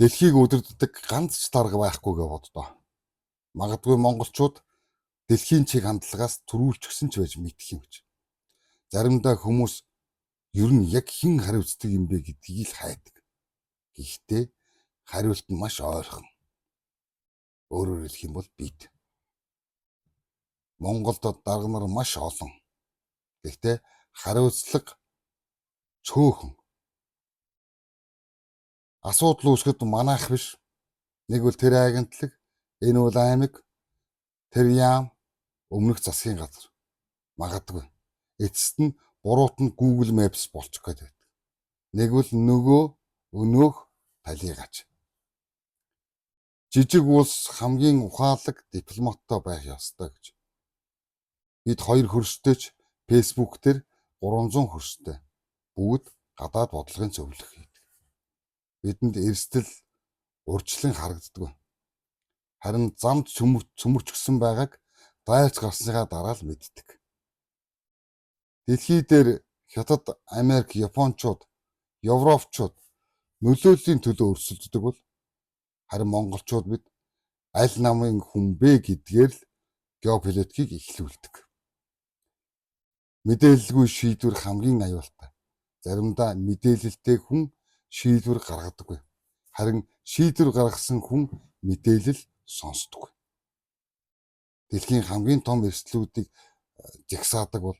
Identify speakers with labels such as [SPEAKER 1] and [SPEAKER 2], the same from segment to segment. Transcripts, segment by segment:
[SPEAKER 1] Дэлхийг удирддаг ганц ч дарга байхгүй гэж боддоо. Магадгүй монголчууд дэлхийн чиг хандлагаас төрүүлчихсэн ч байж мэдэх юм гэж. Заримдаа хүмүүс ер нь яг хэн хариуцдаг юм бэ гэдгийг л хайдаг. Гэхдээ хариулт нь маш ойрхон. Өөрөөр хэлэх юм бол бид. Монголд дарга нар маш олон. Гэхдээ хариуцлага цөөхөн. Асуудал үүсгэхэд манайх биш. Нэг бол тэр агентлаг, энэ бол аймаг, тэр яам, өмнөх засгийн газар. Магадгүй. Эцэст нь буруут нь Google Maps болчих гээд байдаг. Нэг бол нөгөө өнөөх талигач. Жижиг улс хамгийн ухаалаг дипломаттай байх ёстой гэж. Бид 2 хөрстэйч Facebook дээр 300 хөрстэй. Бүгд гадаад бодлогын зөвлөх хийдэг. Бидэнд эрсдэл урьдчилан харагддаг. Харин замд цөмөрчгсөн байгааг дайрч гарсныхаа дараа л мэддэг. Дэлхий дээр Хятад, Америк, Япончууд, Европчууд нөлөөллийн төлөө өрсөлддөг бол харин монголчууд бид аль намын хүн бэ гэдгээр л геополитикийг эхлүүлдэг. Мэдээлэлгүй шийдвэр хамгийн аюултай. Заримдаа мэдээлэлтэй хүн шийдвэр гаргадаггүй. Харин шийдвэр гаргасан хүн мэдээлэл сонсдоггүй. Дэлхийн хамгийн том эрсдлүүдийг жагсаадаг бол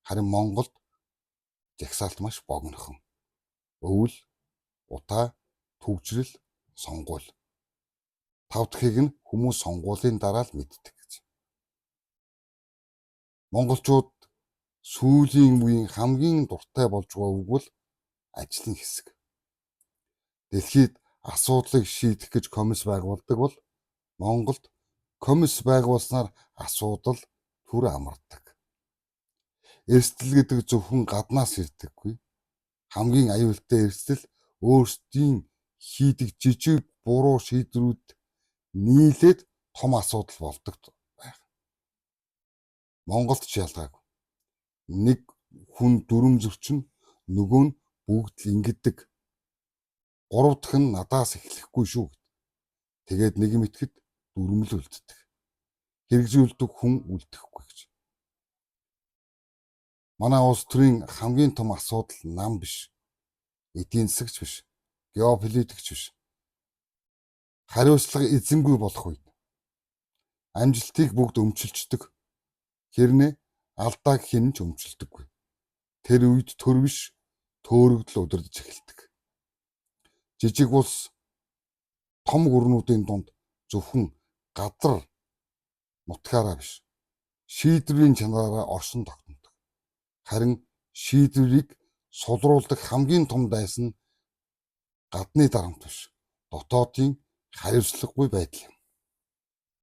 [SPEAKER 1] харин Монголд жагсаалт маш богинохон. Өвөл, утаа, төвчрөл, сонгуул. 5 дахьыг нь хүмүүс сонгуулийн дараа л мэддэг гэж. Монголчууд сүүлийн үеийн хамгийн дуртай болж байгаа үг бол ажлын хэсэг. Дэлхийд асуудлыг шийдэх гэж комисс байгуулдаг бол Монголд комисс байгуулснаар асуудал түр амардаг. Эрсдэл гэдэг зөвхөн гаднаас ирдэггүй. Хамгийн аюултай эрсдэл өөрсдийн хийдэг жижиг буруу шийдвэрүүд нийлээд том асуудал болдог байх. Монголд ч ялгаагүй. Нэг хүн дүрм зөрчин, нөгөө нь бүгд л ингэдэг. 3 дахь нь надаас эхлэхгүй шүү гэд. Тэгээд нэг юм итгэхэд дүрмэл үлддэг. Хэрэгжүүлдэг хүн үлдэхгүй гэж. Манай улс төрийн хамгийн том асуудал нам биш. Эдийн засагч биш. Геополитикч биш. Хариуцлага эзэмгүй болох үед амжилтыг бүгд өмчилждэг. Хэрнээ алдааг хэн ч өмчилдөггүй. Тэр үед төр биш, төөрөгдөл удирдах эхэлдэг. Жижиг улс том гүрнүүдийн дунд зөвхөн гадар нутгаараа биш, шийдвэрийн чанараараа оршин тогтнодог. Харин шийдвэрийг сулруулдаг хамгийн том дайсан гадны дарамт биш, дотоодын хариуцлагагүй байдал юм.